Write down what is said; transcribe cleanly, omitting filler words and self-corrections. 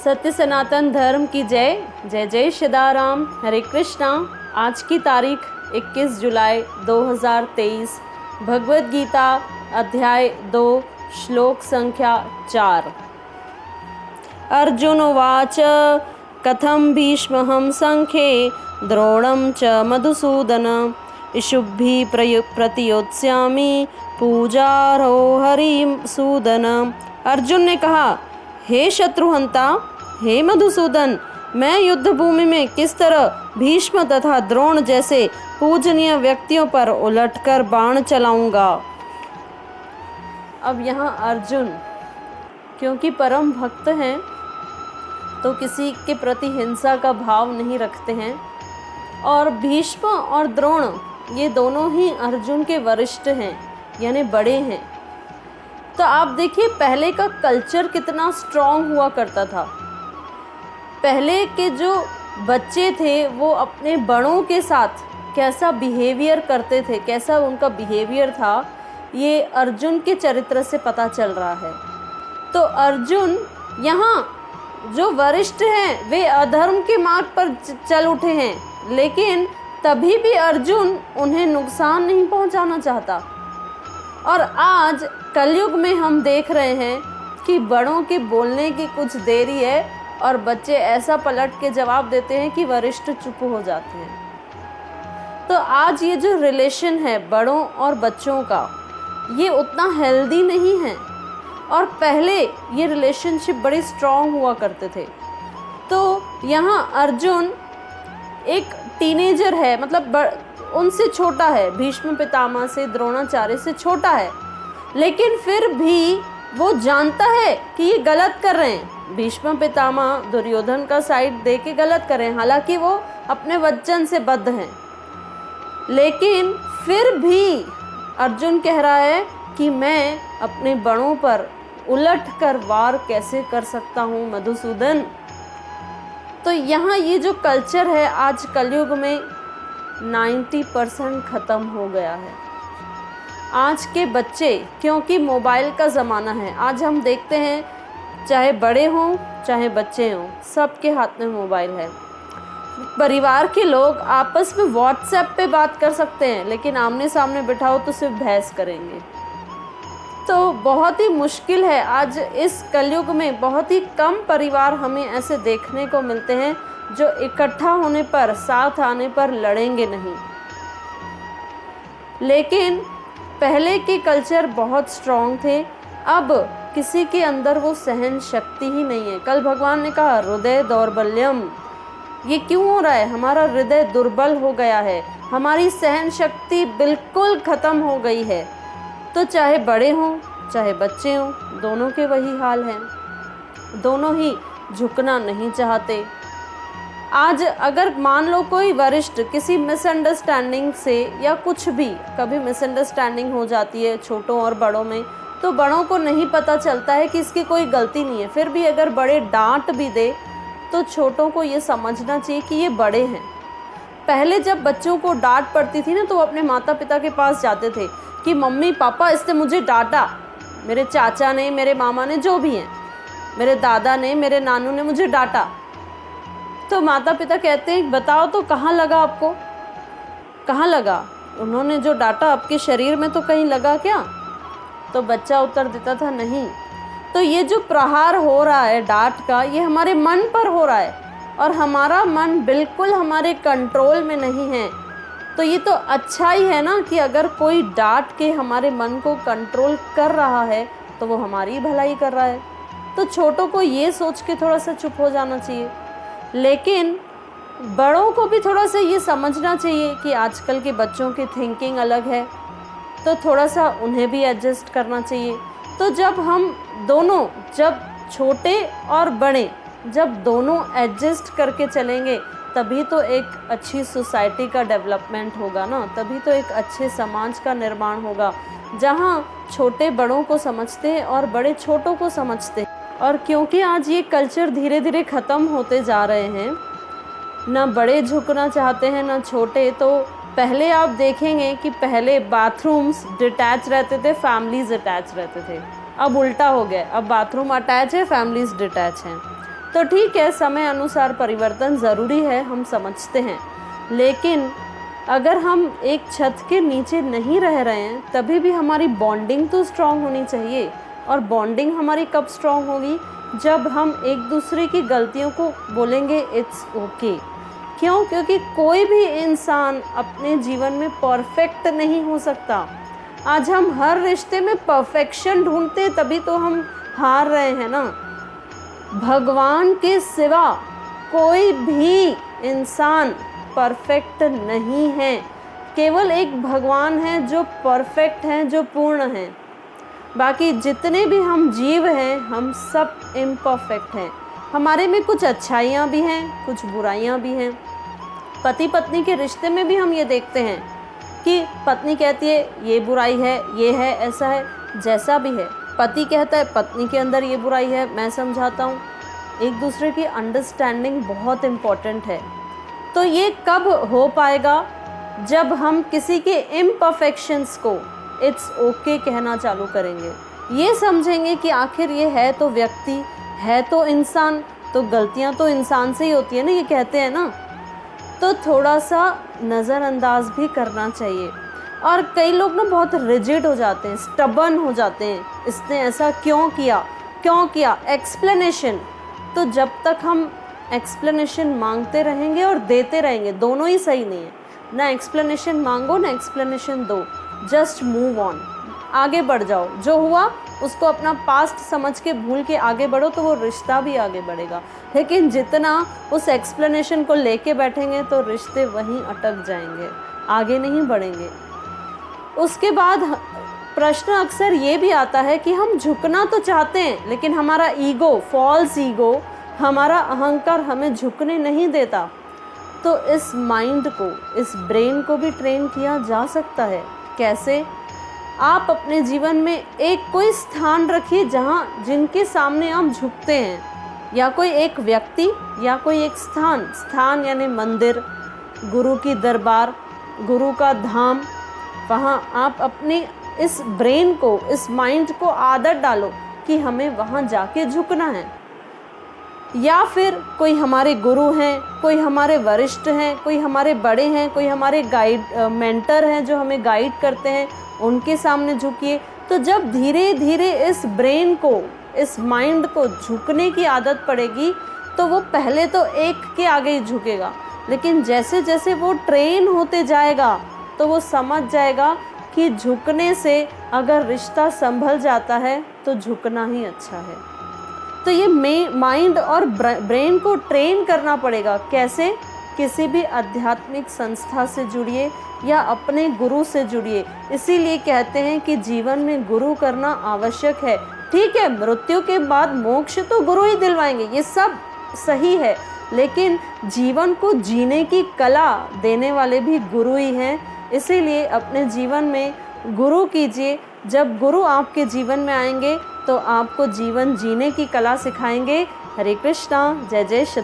सत्य सनातन धर्म की जय। जय जय श्रीदाराम। हरे कृष्णा। आज की तारीख 21 जुलाई 2023। भगवद गीता अध्याय 2 श्लोक संख्या 4। अर्जुन उवाच कथं भीष्महं संख्ये द्रोणं च मधुसूदन इषुभिः प्रतियोत्स्यामि पूजारो हरिसूदन। अर्जुन ने कहा, हे शत्रुहंता, हे मधुसूदन, मैं युद्ध भूमि में किस तरह भीष्म तथा द्रोण जैसे पूजनीय व्यक्तियों पर उलटकर बाण चलाऊंगा। अब यहाँ अर्जुन क्योंकि परम भक्त हैं तो किसी के प्रति हिंसा का भाव नहीं रखते हैं, और भीष्म और द्रोण ये दोनों ही अर्जुन के वरिष्ठ हैं, यानी बड़े हैं। तो आप देखिए पहले का कल्चर कितना स्ट्रॉन्ग हुआ करता था। पहले के जो बच्चे थे वो अपने बड़ों के साथ कैसा बिहेवियर करते थे, कैसा उनका बिहेवियर था, ये अर्जुन के चरित्र से पता चल रहा है। तो अर्जुन यहाँ जो वरिष्ठ हैं वे अधर्म के मार्ग पर चल उठे हैं, लेकिन तभी भी अर्जुन उन्हें नुकसान नहीं पहुंचाना चाहता। और आज कलयुग में हम देख रहे हैं कि बड़ों के बोलने की कुछ देरी है और बच्चे ऐसा पलट के जवाब देते हैं कि वरिष्ठ चुप हो जाते हैं। तो आज ये जो रिलेशन है बड़ों और बच्चों का, ये उतना हेल्दी नहीं है, और पहले ये रिलेशनशिप बड़े स्ट्रॉन्ग हुआ करते थे। तो यहाँ अर्जुन एक टीनेजर है, मतलब उनसे छोटा है, भीष्म पितामह से, द्रोणाचार्य से छोटा है, लेकिन फिर भी वो जानता है कि ये गलत कर रहे हैं। भीष्म पितामह दुर्योधन का साइड दे के गलत कर रहे हैं, हालांकि वो अपने वचन से बद्ध हैं, लेकिन फिर भी अर्जुन कह रहा है कि मैं अपने बड़ों पर उलट कर वार कैसे कर सकता हूँ मधुसूदन। तो यहाँ ये जो कल्चर है आज कलयुग में 90% ख़त्म हो गया है। आज के बच्चे, क्योंकि मोबाइल का ज़माना है, आज हम देखते हैं चाहे बड़े हों चाहे बच्चे हों, सबके हाथ में मोबाइल है। परिवार के लोग आपस में व्हाट्सएप पे बात कर सकते हैं, लेकिन आमने सामने बिठाओ तो सिर्फ बहस करेंगे। तो बहुत ही मुश्किल है आज इस कलयुग में। बहुत ही कम परिवार हमें ऐसे देखने को मिलते हैं जो इकट्ठा होने पर, साथ आने पर लड़ेंगे नहीं। लेकिन पहले के कल्चर बहुत स्ट्रॉन्ग थे, अब किसी के अंदर वो सहन शक्ति ही नहीं है। कल भगवान ने कहा हृदय दौर्बल्यम। ये क्यों हो रहा है? हमारा हृदय दुर्बल हो गया है, हमारी सहन शक्ति बिल्कुल ख़त्म हो गई है। तो चाहे बड़े हों चाहे बच्चे हों, दोनों के वही हाल हैं, दोनों ही झुकना नहीं चाहते। आज अगर मान लो कोई वरिष्ठ किसी मिसअंडरस्टैंडिंग से या कुछ भी, कभी मिसअंडरस्टैंडिंग हो जाती है छोटों और बड़ों में, तो बड़ों को नहीं पता चलता है कि इसकी कोई गलती नहीं है। फिर भी अगर बड़े डांट भी दे तो छोटों को ये समझना चाहिए कि ये बड़े हैं। पहले जब बच्चों को डांट पड़ती थी ना, तो वो अपने माता पिता के पास जाते थे कि मम्मी पापा इसने मुझे डांटा, मेरे चाचा ने, मेरे मामा ने, जो भी हैं, मेरे दादा ने, मेरे नानू ने मुझे डांटा। तो माता पिता कहते हैं बताओ तो कहाँ लगा आपको, कहाँ लगा? उन्होंने जो डांटा आपके शरीर में तो कहीं लगा क्या? तो बच्चा उत्तर देता था नहीं। तो ये जो प्रहार हो रहा है डांट का, ये हमारे मन पर हो रहा है, और हमारा मन बिल्कुल हमारे कंट्रोल में नहीं है। तो ये तो अच्छा ही है ना कि अगर कोई डांट के हमारे मन को कंट्रोल कर रहा है तो वो हमारी भलाई कर रहा है। तो छोटों को ये सोच के थोड़ा सा चुप हो जाना चाहिए, लेकिन बड़ों को भी थोड़ा सा ये समझना चाहिए कि आजकल के बच्चों की थिंकिंग अलग है, तो थोड़ा सा उन्हें भी एडजस्ट करना चाहिए। तो जब हम दोनों, जब छोटे और बड़े, जब दोनों एडजस्ट करके चलेंगे, तभी तो एक अच्छी सोसाइटी का डेवलपमेंट होगा ना, तभी तो एक अच्छे समाज का निर्माण होगा, जहाँ छोटे बड़ों को समझते हैं और बड़े छोटों को समझते हैं। और क्योंकि आज ये कल्चर धीरे धीरे ख़त्म होते जा रहे हैं, ना बड़े झुकना चाहते हैं ना छोटे। तो पहले आप देखेंगे कि पहले बाथरूम्स डिटैच रहते थे, फैमिलीज़ अटैच रहते थे। अब उल्टा हो गया, अब बाथरूम अटैच है, फैमिलीज़ डिटैच हैं। तो ठीक है, समय अनुसार परिवर्तन ज़रूरी है, हम समझते हैं, लेकिन अगर हम एक छत के नीचे नहीं रह रहे हैं तभी भी हमारी बॉन्डिंग तो स्ट्रॉन्ग होनी चाहिए। और बॉन्डिंग हमारी कब स्ट्रॉन्ग होगी? जब हम एक दूसरे की गलतियों को बोलेंगे इट्स ओके। क्यों? क्योंकि कोई भी इंसान अपने जीवन में परफेक्ट नहीं हो सकता। आज हम हर रिश्ते में परफेक्शन ढूंढते तभी तो हम हार रहे हैं ना। भगवान के सिवा कोई भी इंसान परफेक्ट नहीं है। केवल एक भगवान है जो परफेक्ट हैं, जो पूर्ण हैं। बाकी जितने भी हम जीव हैं, हम सब इम्परफेक्ट हैं। हमारे में कुछ अच्छाइयाँ भी हैं, कुछ बुराइयाँ भी हैं। पति पत्नी के रिश्ते में भी हम ये देखते हैं कि पत्नी कहती है ये बुराई है, ये है, ऐसा है, जैसा भी है। पति कहता है पत्नी के अंदर ये बुराई है, मैं समझाता हूँ। एक दूसरे की अंडरस्टैंडिंग बहुत इम्पॉर्टेंट है। तो ये कब हो पाएगा? जब हम किसी के इम्परफेक्शंस को इट्स ओके कहना चालू करेंगे। ये समझेंगे कि आखिर ये है तो व्यक्ति, है तो इंसान, तो गलतियाँ तो इंसान से ही होती है ना, ये कहते हैं ना। तो थोड़ा सा नज़रअंदाज भी करना चाहिए। और कई लोग ना बहुत रिजिड हो जाते हैं, स्टबर्न हो जाते हैं, इसने ऐसा क्यों किया, एक्सप्लेनेशन। तो जब तक हम एक्सप्लेनेशन मांगते रहेंगे और देते रहेंगे, दोनों ही सही नहीं है। ना एक्सप्लेनेशन मांगो ना एक्सप्लेनेशन दो, जस्ट मूव ऑन, आगे बढ़ जाओ। जो हुआ उसको अपना पास्ट समझ के भूल के आगे बढ़ो तो वो रिश्ता भी आगे बढ़ेगा। लेकिन जितना उस एक्सप्लेनेशन को लेके बैठेंगे तो रिश्ते वहीं अटक जाएंगे, आगे नहीं बढ़ेंगे। उसके बाद प्रश्न अक्सर ये भी आता है कि हम झुकना तो चाहते हैं, लेकिन हमारा ईगो, फॉल्स ईगो, हमारा अहंकार हमें झुकने नहीं देता। तो इस माइंड को, इस ब्रेन को भी ट्रेन किया जा सकता है। कैसे? आप अपने जीवन में एक कोई स्थान रखिए जिनके सामने आप झुकते हैं, या कोई एक व्यक्ति या कोई एक स्थान यानी मंदिर, गुरु की दरबार, गुरु का धाम। वहाँ आप अपने इस ब्रेन को, इस माइंड को आदत डालो कि हमें वहाँ जाके झुकना है। या फिर कोई हमारे गुरु हैं, कोई हमारे वरिष्ठ हैं, कोई हमारे बड़े हैं, कोई हमारे मेंटर हैं जो हमें गाइड करते हैं, उनके सामने झुकिए। तो जब धीरे धीरे इस ब्रेन को, इस माइंड को झुकने की आदत पड़ेगी तो वो पहले तो एक के आगे ही झुकेगा, लेकिन जैसे जैसे वो ट्रेन होते जाएगा तो वो समझ जाएगा कि झुकने से अगर रिश्ता संभल जाता है तो झुकना ही अच्छा है। तो ये माइंड और ब्रेन को ट्रेन करना पड़ेगा। कैसे? किसी भी आध्यात्मिक संस्था से जुड़िए या अपने गुरु से जुड़िए। इसीलिए कहते हैं कि जीवन में गुरु करना आवश्यक है। ठीक है, मृत्यु के बाद मोक्ष तो गुरु ही दिलवाएंगे, ये सब सही है, लेकिन जीवन को जीने की कला देने वाले भी गुरु ही हैं। इसीलिए अपने जीवन में गुरु कीजिए। जब गुरु आपके जीवन में आएंगे तो आपको जीवन जीने की कला सिखाएंगे। हरे कृष्णा, जय जय श्री